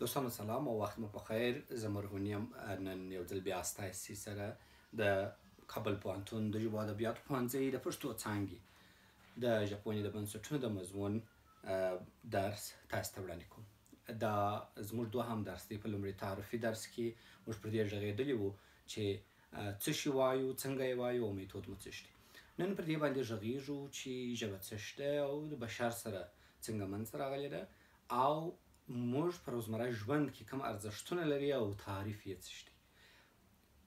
دوستانو سلام او وخت مو په خیر. زه مرهون یم نن یو ځل بیا ستاسې سره د کابل پوهنتون د ژبو ادبیاتو پوهنځي د پښتو څانګې د ژبپوهنې د بنسټونو د مضمون درس تاسو ته وړاندې کوم. دا زموږ دوهم درس دی. په لومړي تعارفي درس کې موږ پر دې غږېدلي وو چې څه شي وایو، څنګه یې وایو او میتود مو څه شي. نن پر دې باندې غږېږو چې ژبه څه شی ده او د بشر سره څنګه منځته راغلې ده او موږ په روزمره ژوند کې کوم ارزښتونه لري او تعریف یې څه شي.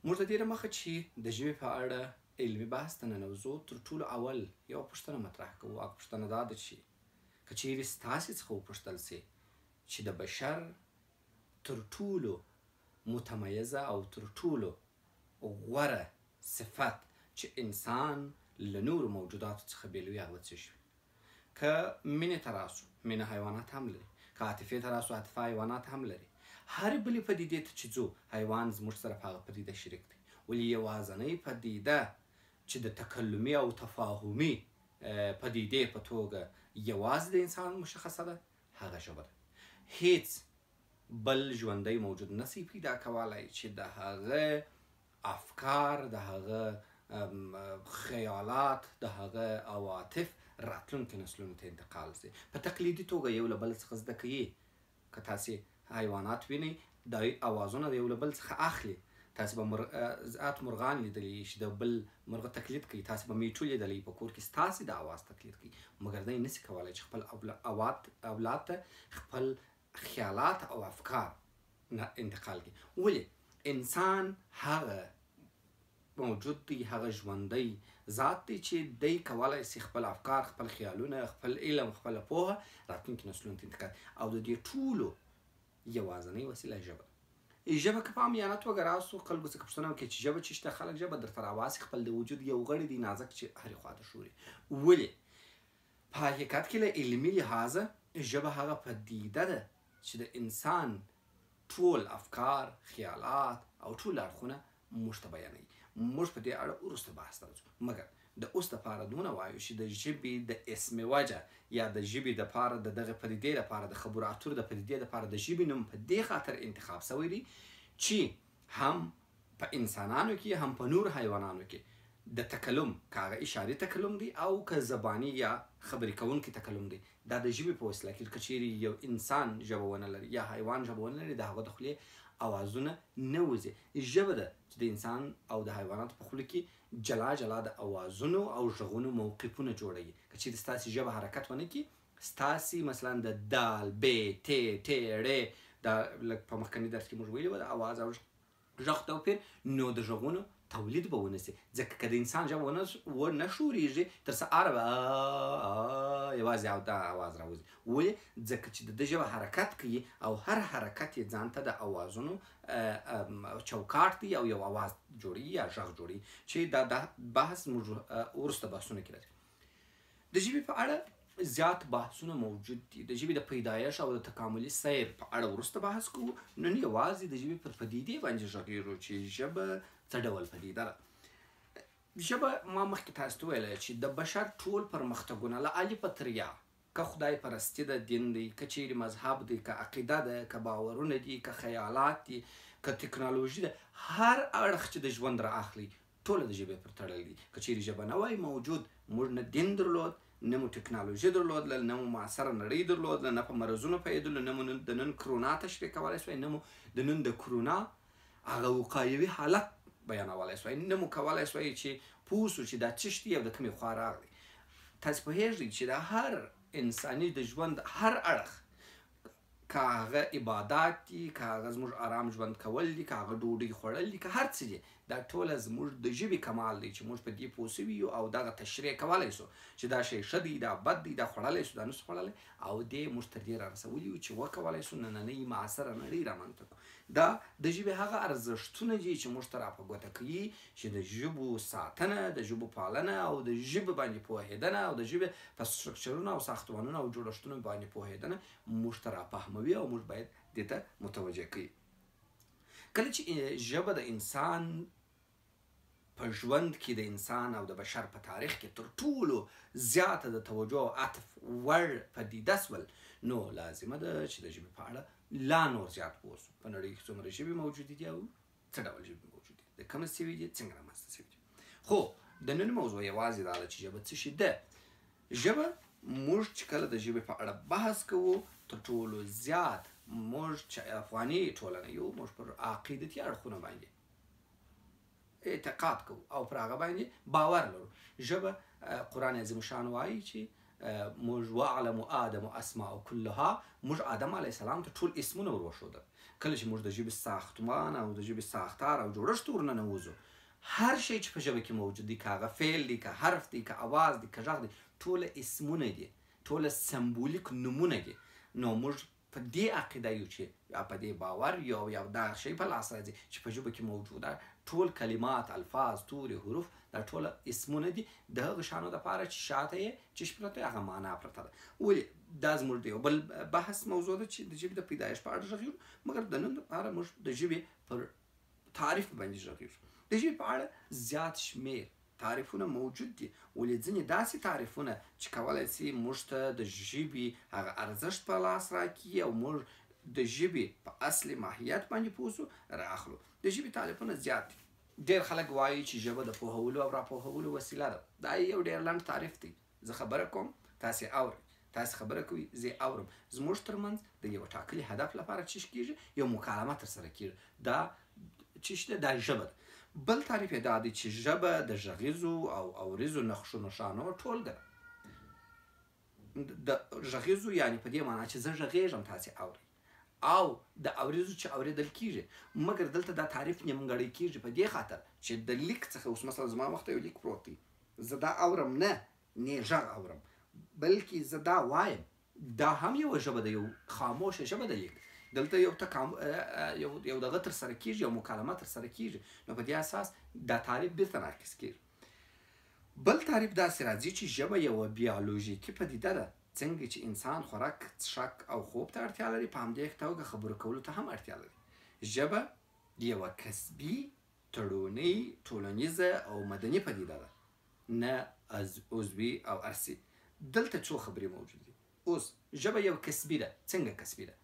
موږ د دې دمخه چې د ژبې په اړه علمي بحث ته ننوځو، تر ټولو اول یوه پوښتنه مطرح کوو. هغه پوښتنه دا ده چې که چیرې ستاسې څخه وپوښتل سي چې د بشر تر ټولو متمیزه او تر ټولو غوره صفت چې انسان له نورو موجوداتو څخه بېلوي هغه څه شي. که مینې ته راسو، مینه حیوانات هم لري. که عاطفې ته راسو، عاطفه حیوانات هم لري. هرې بلې پدیدې ته چې ځو، حیوان زموږ سره په هغه پدیده شریک دی. ولې یوازینۍ پدیده چې د تکلمي او تفاهمي پدیدې په توګه یوازې د انسان مشخصه ده، هغه ژبه ده. هیڅ بل ژوندی موجود نسی پیدا کولی چې د هغه افکار، د هغه خیالات، د هغه عواطف راتلونکي نسلونو ته انتقال شي. په تقلیدي توګه یو له بل څخه زده کوي. که تاسې حیوانات وینئ، دا اوازونه د یو له بل څخه اخلي. تاسې به زیات مرغان لیدلی چې د بل مرغه تقلید کوي. تاسې به میټو لیدلی په کور کې ستاسې د اواز تقلید کوي، مګر دی نسي کولی چې خپل اولاد ته خپل خیالات او افکار انتقال کړي. ولې انسان هغه موجود دی، هغه ژوندی ذات دی چې دی کولی سي خپل افکار، خپل خیالونه، خپل علم، خپله پوهه راتلونکي نسلونو ته انتقال. او د دې ټولو یوازینۍ وسیله ژبه ده. ژبه که په عامیانه توګه راسو، خلکو څخه پوښتنه وکړئ چې ژبه څه شی ده، خلک ژبه درته راوباسي خپل د وجود یو غړی دی نازک چې هرې خواته شوري. ولې په حقیقت کې له علمي لحاظه ژبه هغه پدیده ده چې د انسان ټول افکار، خیالات او ټول اړخونه موږ ته بیانوي. موږ په دې اړه وروسته بحث ته راځو، مګر د اوس دپاره دونه وایو چې د ژبې د اسم وجه یا د ژبې دپاره د دغه پدیدې دپاره د خبرو اترو د پدیدې دپاره د ژبې نوم په دې خاطر انتخاب سوی دی چې هم په انسانانو کې هم په نور حیوانانو کې د تکلم، که هغه اشاري تکلم دی او که زباني یا خبرې کوونکی تکلم دی، دا د ژبې په وسیله کې. که چیرې یو انسان ژبه ونه لري یا حیوان ژبه ونه لري، د هغه د خولې اوازونه نه وځي. ژبه ده چې د انسان او د حیواناتو په خوله کې جلا جلا د اوازونو او غږونو موقفونه جوړوي. که چیرې ستاسې ژبه حرکت ونه کړي، ستاسې مثلا د دال، ب، ت، ټ، ړ، دا لږ په مخکني درس کې موږ ویلي وو د اواز او غږ توپیر، نو د غږونو تولید به ونه سي. ځکه که د انسان ژبه ونه شورېږي، تر سهاره به یوازې دا اواز راوځي. ولې؟ ځکه چې د ده ژبه حرکت کوي او هر حرکت یې ځان ته د اوازونو چوکاټ دی او یو اواز جوړوي یا غږ جوړوي، چې دا بحث موږ وروسته بحثونه کې راځي. د ژبې په اړه زیات بحثونه موجود دي. د ژبې د پیدایش او د تکاملي سیر په اړه وروسته بحث کوو. نن یوازې د ژبې پر پدیدې باندې غږېږو چې ژبه څه ډول پدیده ده. ژبه ما مخکې تاسو ته ویلی چې د بشر ټول پرمختګونه له الفه تر یا، که خدای پرستي ده، دین دی، که چیرې مذهب دی، که عقیده ده، که باورونه دي، که خیالات دي، که تکنالوژي ده، هر اړخ چې د ژوند را اخلي ټوله د ژبې پر تړلي دي. که چیرې ژبه نه وای موجود، موږ نه دین درلود، نه مو ټکنالوژي درلودله، نه مو معاصره نړۍ درلودله، نه په مرضونو پوهېدلو، نه مو د نن کرونا تشریح کولی سوی، نه مو د نن د کرونا هغه وقایوي حالت بیانولی سوی، نه مو کولی سوی چې پوه سو چې دا څه شي او د کومې خوا راغلی. تاسې پوهېږئ چې د هر انساني د ژوند هر اړخ، که هغه عبادات دي، که هغه زموږ آرام ژوند کول دي، که هغه ډوډۍ خوړل دي، که هر څه دي، دا ټوله زموږ د ژبې کمال دی چې موږ په دې پوه سوي یو او دغه تشریح کولی سو چې دا شی ښه دی، دا بد دی، دا خوړلی سو، دا نسو خوړلی، او دې موږ تر دې رارسولي یو چې وکولی سو نننۍ معاصره نړۍ رامنځته کړو. دا د ژبې هغه ارزښتونه دي چې موږ ته را په ګوته کوي چې د ژبو ساتنه، د ژبو پالنه او د ژبې باندې پوهېدنه او د ژبې په سټرکچرونو او ساختمانونو او جوړښتونو باندې پوهېدنه موږ ته راپهموي او موږ باید دې ته متوجه کوي. کله چې ژبه د انسان په ژوند کې د انسان او د بشر په تاریخ کې تر ټولو زیاته د توجه او عطف وړ پدیده سول، نو لازمه ده چې د ژبې په اړه لا نور زیات پوه سو. په نړۍ کې څومره ژبې موجودې دي او څه ډول ژبې موجودې دي، د کومه سوي دي، څنګه رامنځته سوي دي. خو د نن موضوع یوازې دا ده چې ژبه څه شي ده. ژبه موږ چې کله د ژبې په اړه بحث کوو، تر ټولو زیات موږ چې افغاني ټولنه یو، موږ پر عقیدتي اړخونه باندې اعتقاد کوو او پر هغه باندې باور لرو. ژبه قرآن عظیم شان وایي چې موږ واعلم آدم اسماء كلها، موږ آدم علیه السلام ته ټول اسمونه ور وښودل. کله چې موږ د ژبې ساختمان او د ژبې ساختار او جوړښت ورننوځو، هر شی چې په ژبه کې موجود دي، که هغه فعل دی، که حرف دی، که اواز دی، که غږ دی، ټوله اسمونه دي، ټوله سمبولیک نومونه دي. نو موږ په دې عقیده یو چې یا په دې باور یو دغه شی په لاس راځي چې په ژبه کې موجوده ټول کلمات، الفاظ، تورې، حروف دا ټوله اسمونه دي د هغه شیانو دپاره چې شاته یې چشم پرته هغه معنا پرته ده. ولې دا زموږ د یو بل بحث موضوع ده چې د ژبې د پیدایښت په اړه غږیږو، مګر د نن لپاره موږ د ژبې پر تعریف باندې غږیږو. د ژبې په اړه زیات شمېر تعریفونه موجود دي، ولې ځینې داسې تعریفونه چې کولی سي موږ ته د ژبې هغه ارزښت په لاس راکړي او موږ د ژبې په اصل ماهیت باندې پوه سو راخلو. د ژبې تعریفونه زیات دي. ډېر خلک وایي چې ژبه د پوهولو او راپوهولو وسیله ده. دا یو ډېر لنډ تعریف دی. زه خبره کوم، تاسې اورئ، تاسې خبره کوئ، زه اورم. زموږ ترمنځ د یو ټاکلي هدف لپاره څه کېږي، یو مکالمه ترسره کېږي. دا څه ده، دا ژبه ده. بل تعریف یې دا دی چې ژبه د غږیزو او اوریزو نقشو نښانو ټولګه ده. د غږیزو یعنې په دې معنا چې زه غږیږم، تاسې اورئ، او د اوریزو چې اوریدل کېږي. مګر دلته دا تعریف نیمګړی کېږي په دې خاطر چې د لیک څخه، اوس مثلا زما مخ ته یو لیک پروت دی، زه دا اورم، نه غږ اورم، بلکې زه دا وایم. دا هم یوه ژبه ده، یو خاموشه ژبه ده لیک. دلته یو دغه ترسره کېږي، یو مکالمه ترسره کېږي. نو په دې اساس دا تعریف بېرته ناقص کېږي. بل تعریف داسې راځي چې ژبه یوه بیولوژیکي پدیده ده. څنګه چې انسان خوراک، څښاک او خوب ته اړتیا لري، په همدې توګه خبرو کولو ته هم اړتیا لري. ژبه یوه کسبي، تړوني، ټولنیزه او مدني پدیده ده، نه عضوي او ارثي. دلته څو خبرې موجود دي. اوس ژبه یو کسبي ده. څنګه کسبي ده؟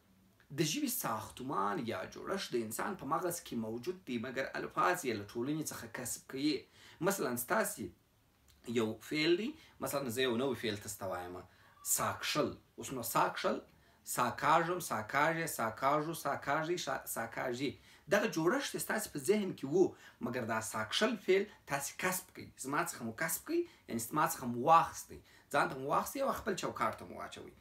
د ژبې ساختمان یا جوړښت د انسان په مغز کې موجود دی، مګر الفاظ یې له ټولنې څخه کسب کوي. مثلا ستاسې یو فعل دی، مثلا زه یو نوی فعل تاسو ته وایم، ساکشل. اوس نو ساکشل، ساکاژم، ساکاژې، ساکاژو، ساکاژي، ساکاژي، دغه جوړښت ستاسې په ذهن کې وو، مګر دا ساکشل فعل تاسې کسب کوي. زما څخه مو کسب کوي، یعنې زما څخه مو واخیستی، ځان ته مو واخیستی او خپل چوکاټ ته مو واچوئ.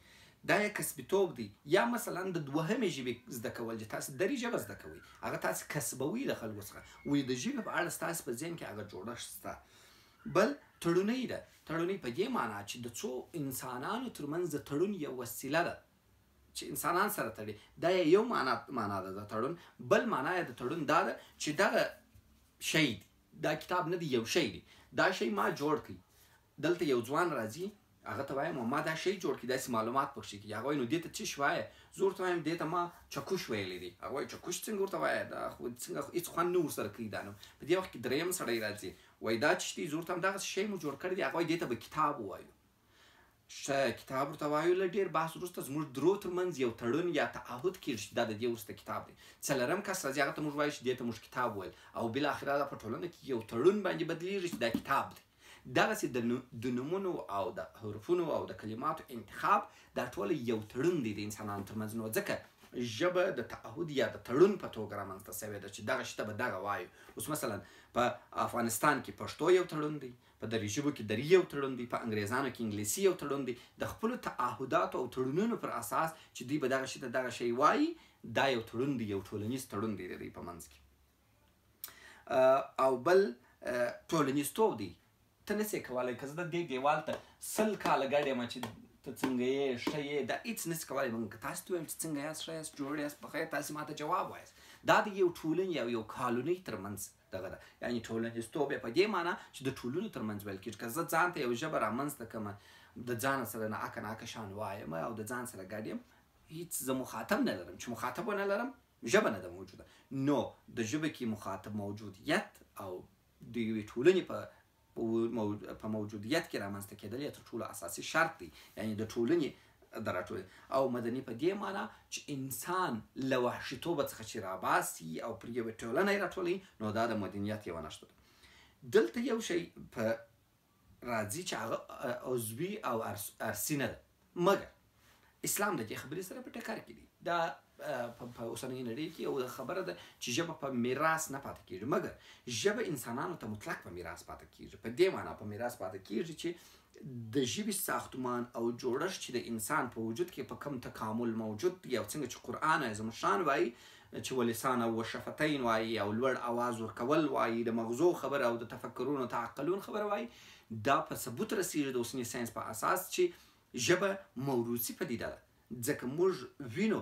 دا یې کسبیتوب دی. یا مثلا د دوهمې ژبې زده کول، چې تاسې دري ژبه زده کوئ، هغه تاسې کسبوي د خلکو څخه. ولې د ژبې په اړه ستاسې په ذهن کې هغه جوړښت شته. بل تړونۍ ده. تړونۍ په دې معنا چې د څو انسانانو ترمنځ د تړون یو وسیله ده چې انسانان سره تړي. دا یو معنا ده د تړون. بل معنا یې د تړون دا ده چې دغه شی دی، دا کتاب نه دی، یو شی دی، دا شی ما جوړ کړي. دلته یو ځوان راځي، هغه ته وایم ما دا شی جوړ کړي، داسې معلومات پکښې کړي. هغه وایي نو دې ته څه شی وایه؟ زه ورته وایم دې ته ما چکش ویلی دی. هغه وایي چکش څنګه ورته وایه؟ دا خو څنګه هېڅ خوند نه ورسره کوي. دا نو په دې وخت کې دریم سړی راځي، وایي دا څه شي دی؟ زه ورته وایم دغسې شی مو جوړ کړی دی. هغه وایي دې ته به کتاب ووایو. ښه، کتاب ورته وایو. له ډېر بحث وروسته زموږ درو ترمنځ یو تړون یا تعهد کېږي چې دا د دې وروسته کتاب دی. څلورم کس راځي، هغه ته موږ وایو چې دې ته موږ کتاب وویل، او بالاخره دا په ټولنه کې یو تړون باندې بدلېږي چې دا کتاب دی. دغسې د نومونو او د حروفونو او د کلماتو انتخاب دا ټوله یو تړون دی د انسانانو ترمنځ. نو ځکه ژبه د تعهد یا د تړون په توګه رامنځته سوې ده چې دغه شي ته به دغه وایو. اوس مثلا په افغانستان کې پښتو یو تړون دی، په دري ژبو کې دري یو تړون دی، په انګریزانو کې انګلیسي یو تړون دی. د خپلو تعهداتو او تړونونو پر اساس چې دوی به دغه شي ته دغه شی وایي، دا یو تړون دی، یو ټولنیز تړون دی د دوی په منځ کې. او بل ټولنیزتوب دی. ته نسې کولی که زه د دې دیوال ته 100 کاله ګډ یم چې ته څنګه یې، ښه یې، دا هېڅ نسې کولی. موږ که تاسو ته ووایم چې څنګه یاست، ښه یاست، جوړ یاست، په خیر، تاسې ما ته جواب وایاست. دا د یو ټولنې او یو کالونۍ ترمنځ دغه ده. یعنې ټولنیزتوب یې په دې معنا چې د ټولنو ترمنځ ویل کېږي. که زه ځان ته یو ژبه رامنځته کړم، د ځان سره ناکه ناکه شان وایم او د ځان سره ګډ یم، هېڅ زه مخاطب نه لرم. چې مخاطب ونه لرم، ژبه نه ده موجوده. نو د ژبه کې مخاطب موجودیت او د یوې ټولنې په موجودیت کې رامنځته کېدل یې تر ټولو اساسي شرط دی. یعنې د ټولنې د راټولې او مدني په دې معنا چې انسان له وحشیتوبه څخه چې راباسي او پر یوې ټولنه یې راټولوي، نو دا د مدنیت یوه نښه ده. دلته یو شی په راځي چې هغه عضوي او ارثي نه ده، مګر اسلام د دې خبرې سره په ټکر کې دی. دا په اوسنۍ نړۍ کې یو خبره ده چې ژبه په میراث نه پاتې کېږي، مګر ژبه انسانانو ته مطلق په میراث پاتې کېږي. په دې معنا په میراث پاتې کېږي چې د ژبې ساختمان او جوړښت چې د انسان په وجود کې په کم تکامل موجود دی، او څنګه چې قرآن اعظم شان وایي چې ولسان او شفتین وایي، او لوړ اواز ورکول وایي، د مغزو خبره او د تفکرون او تعقلون خبره وایي، دا په ثبوت رسېږي د اوسني ساینس په اساس چې ژبه موروثي پدیده ده. ځکه موږ وینو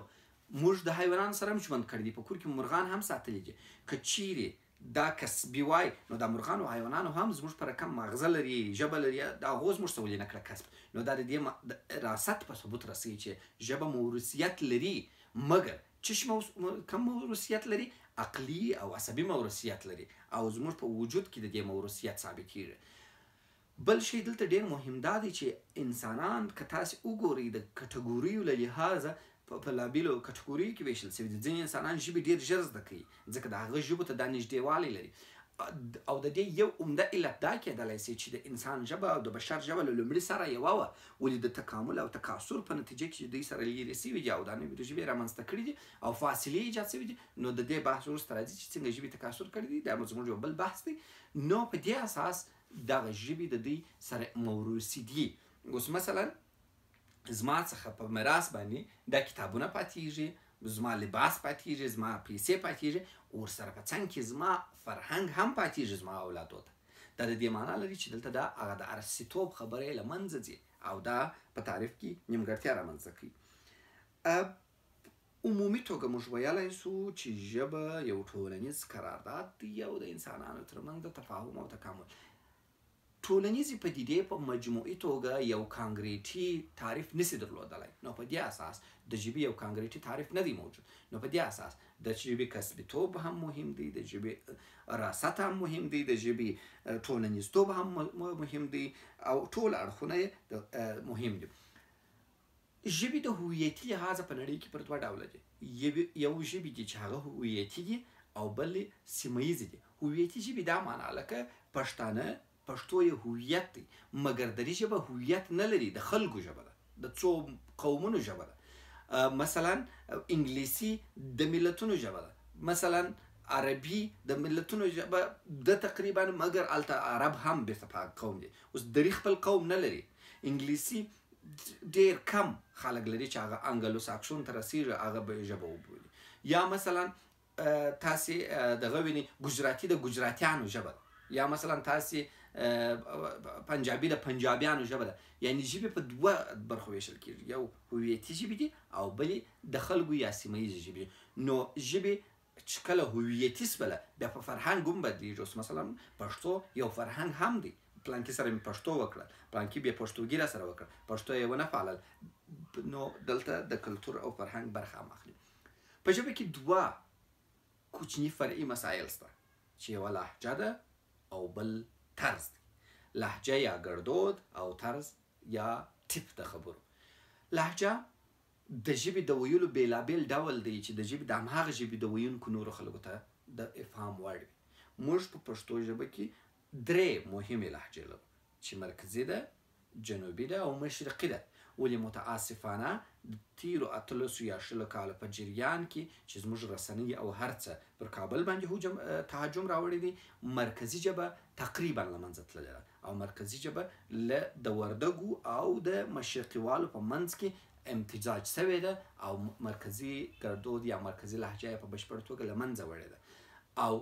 موږ د حیوانانو سره هم ژوند کړی دی، په کور کې مرغان هم ساتلي دي. که چیرې دا کسبي وای، نو د مرغانو او حیوانانو هم زموږ په رقم مغزه لري، ژبه لري، دا هغو زموږ څه ولې نه کړه کسب. نو دا د دې راست په ثبوت رسوي چې ژبه موروثیت لري، مګر کم موروثیت لري؟ عقلي او عصبي موروثیت لري، او زموږ په وجود کې د دې موروثیت ثابتېږي. بل شی دلته ډېر مهم دا دی چې انسانان که تاسې وګورئ د کټګوریو له لحاظه په بېلابېلو کټګوریو کې ویشل شوي دي. ځینې انسانان ژبې ډېر ژر زده کوي ځکه د هغه ژبو ته دا نږدېوالی لري، او د دې یو عمده علت دا کېدلی شي چې د انسان ژبه او د بشر ژبه له لومړي سره یوه وه، ولې د تکامل او تکاثر په نتیجه کې دوی سره لرې شوي دي او دا نوې ژبې رامنځته کړي دي او فاصلې ایجاد شوي دي. نو د دې بحث وروسته راځي چې څنګه ژبې تکاثر کړي دي، دا زموږ یو بل بحث دی. نو په دې اساس دغه ژبې د دوی سره موروثي دي. اوس مثلا زما څخه په میراث باندې دا کتابونه پاتېږي، زما لباس پاتېږي، زما پیسې پاتېږي، ورسره په څنګ کې زما فرهنګ هم پاتېږي زما اولادو ته. دا د دې معنا لري چې دلته دا هغه د ارثیتوب خبره یې له منځه ځي او دا په تعریف کې نیمګړتیا رامنځته کوي. عمومي توګه موږ ویلی سو چې ژبه یو ټولنیز قرارداد دی او د انسانانو ترمنځ د تفاهم او تکامل. ټولنیزې پدیدې په مجموعي توګه یو کانکریټي تعریف نسي درلودلی، نو په دې اساس د ژبې یو کانکریټي تعریف نه دی موجود. نو په دې اساس د ژبې کسبیتوب هم مهم دی، د ژبې راست هم مهم دی، د ژبې ټولنیزتوب هم مهم دی، او ټول اړخونه یې مهم دي. ژبې د هویتي لحاظه په نړۍ کې پر دوه ډوله دي. یو ژبې دي چې هغه هویتي دي او بل سیمه ییزې دي. هویتي ژبې دا معنا لکه پښتانه، پښتو یې هویت دی، مګر د دې ژبه هویت نه لري، د خلکو ژبه ده، د څو قومونو ژبه ده. مثلا انګلیسي د ملتونو ژبه ده، مثلا عربي د ملتونو ژبه ده تقریبا، مګر هلته عرب هم بیرته په قوم دي. اوس دري خپل قوم نه لري. انګلیسي ډېر کم خلک لري چې هغه انګلو ساکسون ته رسېږي هغه به ژبه وبولي. یا مثلا تاسې دغه وینئ ګجراتي د ګجراتیانو ژبه ده، یا مثلا تاسې پنجابي د پنجابیانو ژبه ده. یعنې ژبې په دوه برخو ویشل کېږي، یو هویتي ژبې دي او بلې د خلکو یا سیمه ییزې ژبې دي. نو ژبې چې کله هویتي شوله بیا په فرهنګ هم بدلېږي. اوس مثلا پښتو یو فرهنګ هم دی، پلانکي سره مې پښتو وکړه، پلانکي بیا پښتوګي را سره وکړه، پښتو یې ونه پالل. نو دلته د کلتور او فرهنګ برخه هم اخلي. په ژبه کې دوه کوچني فرعي مسایل شته چې یوه لهجه ده او بل طرز دی. لهجه یا ګړدود او طرز یا ټیپ د خبرو. لهجه د ژبې د ویلو بېلابېل ډول دی چې د ژبې د هماغه ژبې د ویونکو نورو خلکو ته د افهام وړ وي. موږ په پښتو ژبه کې درې مهمې لهجې لرو چې مرکزي ده، جنوبي ده او مشرقي ده. ولې متاسفانه د تیرو 18 یا 20 کالو په جریان کې چې زموږ رسنۍ او هر څه پر کابل باندې تهجم راوړی دی، مرکزي ژبه تقریبا له منځه تللې ده او مرکزي ژبه له د وردګو او د مشرقي والو په منځ کې امتزاج شوې ده او مرکزي ګړدود یا مرکزي لهجه یې په بشپړ توګه له منځه وړې ده. او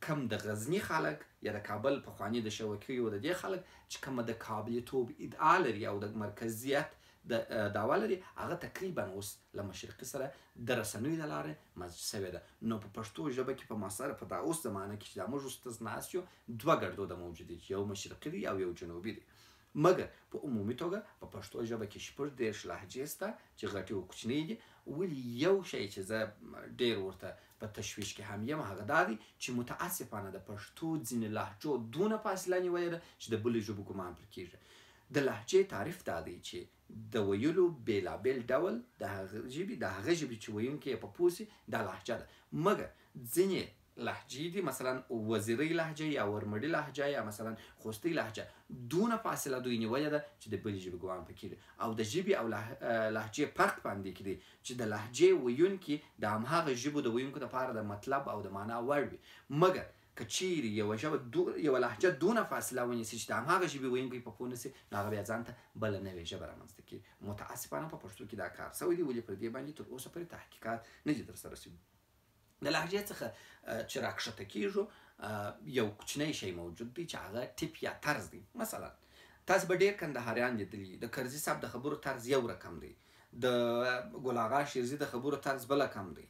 کم د غزني خلک یا د کابل پخواني د شوکیو د دې خلک چې کومه د کابلیتوب ادعا لري او د مرکزیت د دعوا لري، هغه تقریبا اوس له مشرقي سره د رسنیو له لارې مزج شوې ده. نو په پښتو ژبه کې په معاصره په دا اوس زمانه کې چې دا موږ اوس ناست یو، دوه ګړدوده موجود دي چې یو مشرقي دی او یو جنوبي دی. مګر په عمومي توګه په پښتو ژبه کې 14 لهجې شته چې غټې او کوچنۍ دي. ولې یو شی چې زه ډېر ورته په تشویش کې هم یم هغه دا دی چې متاسفانه د پښتو ځینې لهجو دونه فاصله نیولې ده چې د بلې ژبو ګمان پرې کېږي د لهجې تعریف دا دی چې د ویلو بېلابېل ډول د هغه ژبې چې ویونکی یې په پوه سي دا لهجه ده مګر ځینې لهجې دي مثلا وزیرۍ لهجه یا ورمړي لهجه یا مثلا خوستۍ لهجه دونه فاصله دوی نیولې ده چې د بلې ژبې ګمان پرې کېږي او د ژبې او لهجې فرق باندې کې دی چې د لهجې ویونکي د همهغه ژبو د ویونکو دپاره د مطلب او د معنا وړ وي مګر که چیرې یوه لهجه دونه فاصله ونیسي چې د همهغه ژبې ویونکی په پوه نسي نو هغه بیا ځان ته بله نوې ژبه رامنځته کېږي متاسفانه په پښتو کې دا کار سوی دی ولې پر دې باندې تر اوسه پورې تحقیقات نه دي ترسره شوي د لهجې څخه چې راکښته کېږو یو کوچنی شی موجود دی چې هغه ټیپ یا طرز دی مثلا تاسو به ډېر کندهاریان لیدلي د کرزي صاحب د خبرو طرز یو رقم دی د ګل اغا شیرزي د خبرو طرز بل رقم دی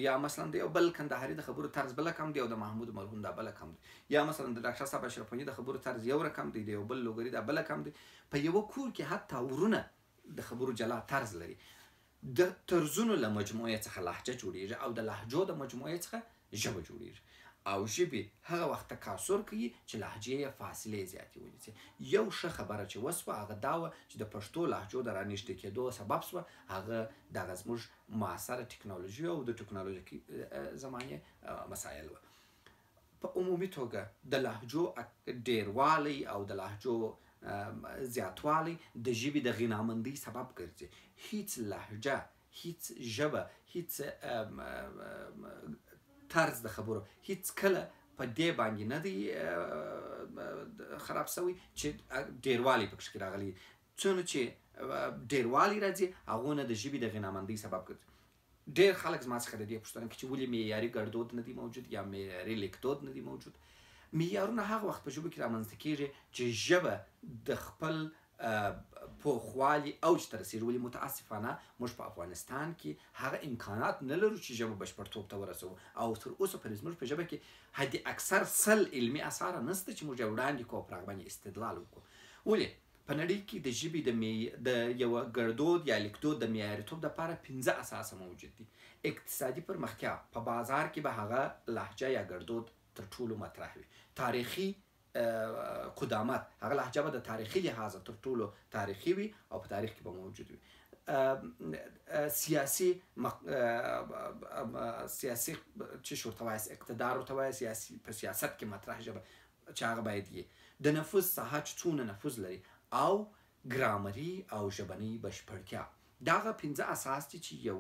یا مثلا د یو بل کندهاري د خبرو طرز بل رقم دی او د محمود مرهون دا بل رقم دی یا مثلا د ډاکټر صاحب اشرف غني د خبرو طرز یو رقم دی د یو بل لوګري دا بل رقم دی په یوه کور کې حتی ورونه د خبرو جلا طرز لري د طرزونو له مجموعې څخه لهجه جوړیږي او د لهجو د مجموعې څخه ژبه جوړیږي او ژبې هغه وخت تکاثر کوي چې لهجې یې فاصلې زیاتې ونیسي یو ښه خبره چې وسوه هغه دا وه چې د پښتو لهجو د رانږدې کېدو سبب سوه هغه دغه زموږ معاصره ټکنالوژي او د ټکنالوژیکي زمانې مسایل وه په عمومي توګه د لهجو ډیروالی او د لهجو زیاتوالی د ژبې د غنامندۍ سبب ګرځي هیڅ لهجه هیڅ ژبه هیڅ طرز د خبرو هیڅ کله په دې باندې نه دی خراب سوی چې ډیروالی پکښې راغلی څونه چې ډیروالی راځي هغونه د ژبې د غنامندۍ سبب ګرځي ډېر خلک زما څخه د دې پوښتنه کوي چې ولې معیاري ګړدود نه دی موجود یا معیاري لیکدود نه دی موجود معیارونه هغه وخت په ژبو کې رامنځته کېږي چې ژبه د خپل پوخوالي اوج ته رسېږي ولې متاسفانه موږ په افغانستان کې هغه امکانات نه لرو چې ژبه بشپړتوب ته ورسوو او تر اوسه پورې زموږ په ژبه کې حد اکثر 100 علمي اثار نشته چې موږ یې وړاندې کړو پر هغه باندې استدلال وکړو ولې په نړۍ کې د ژبې د یوه ګړدود یا لیکدود د معیاریتوب دپاره 15 اساسه موجود دي اقتصادي پرمختیا په بازار کې به هغه لهجه یا ګړدود تر ټولو مطرح وي تاریخي قدامت هغه لهجه به د تاریخي لحاظه تر ټولو تاریخي وي او په تاریخ کې به موجود وي سیاسي چې ورته وایي اقتدار ورته وایي سیاسي په سیاست کې مطرح ژبه چې هغه باید وي د نفوذ ساحه چې څونه نفوذ لري او ګرامري او ژبنۍ بشپړتیا دغه 15 اساس دي چې یو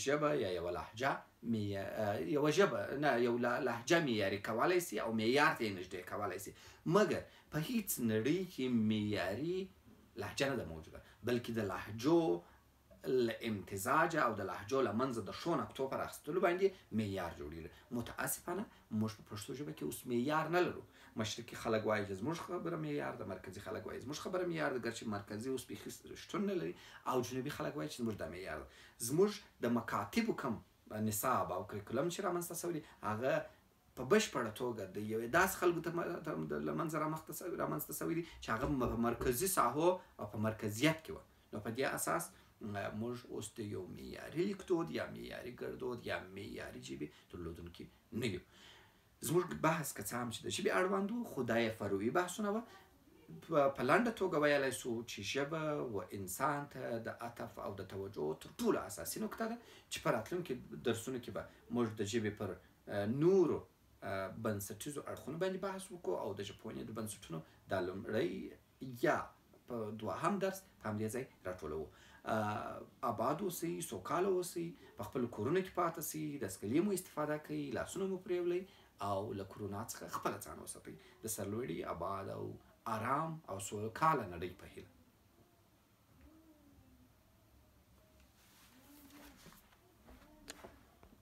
ژبه یا یوه لهجه یوه ژبه نه یو لهجه معیاري کولی سي او معیار ته یې نږدې کولی سي مګر په هیڅ نړۍ کې معیاري لهجه نه ده موجوده بلکې د لهجو له امتزاجه او د لهجو له منځه د ښو نقطو پر اخیستلو باندې معیار جوړېږي متاسفانه موږ په پښتو ژبه کې اوس معیار نه لرو مشرقي خلک وایي چې زموږ خبره معیار ده مرکزي خلک وایي زموږ خبره معیار ده ګرچې مرکزي اوس بیخي شتون نه لري او جنوبي خلک وایي چې زموږ دا معیار ده زموږ د مکاتبو کم نصاب او کریکولم چې رامنځته سوی دی هغه په بشپړه توګه د یوې داسې خلکو ته له منځه رامنځته سوی دي چې هغه په مرکزي ساحو او په مرکزیت کې وه نو په دې اساس موږ اوس د یو معیاري لیکدود یا معیاري ګړدود یا معیاري ژبې درلودونکي نه یو زموږ بحث که څه هم چې د ژبې اړوند و خو دا یې فروعي بحثونه وه په لنډه توګه ویلی سو چې ژبه و انسان ته د عطف او د توجه تر ټولو اساسي نکته ده چې په راتلونکي درسونو کې به موږ د ژبې پر نورو بنسټیزو اړخونو باندې بحث وکړو او د ژبپوهنې د بنسټونو دا لومړی یا په دوهم درس په همدې ځای راټولوو آباد اوسئ سوکاله اوسئ په خپلو کورونو کې پاته سئ د سکلي مو استفاده کوئ لاسونه مو پرېولئ او له کرونا څخه خپله ځان وساتئ د سرلوړي آباد او آرام او سوکاله نړۍ په هیله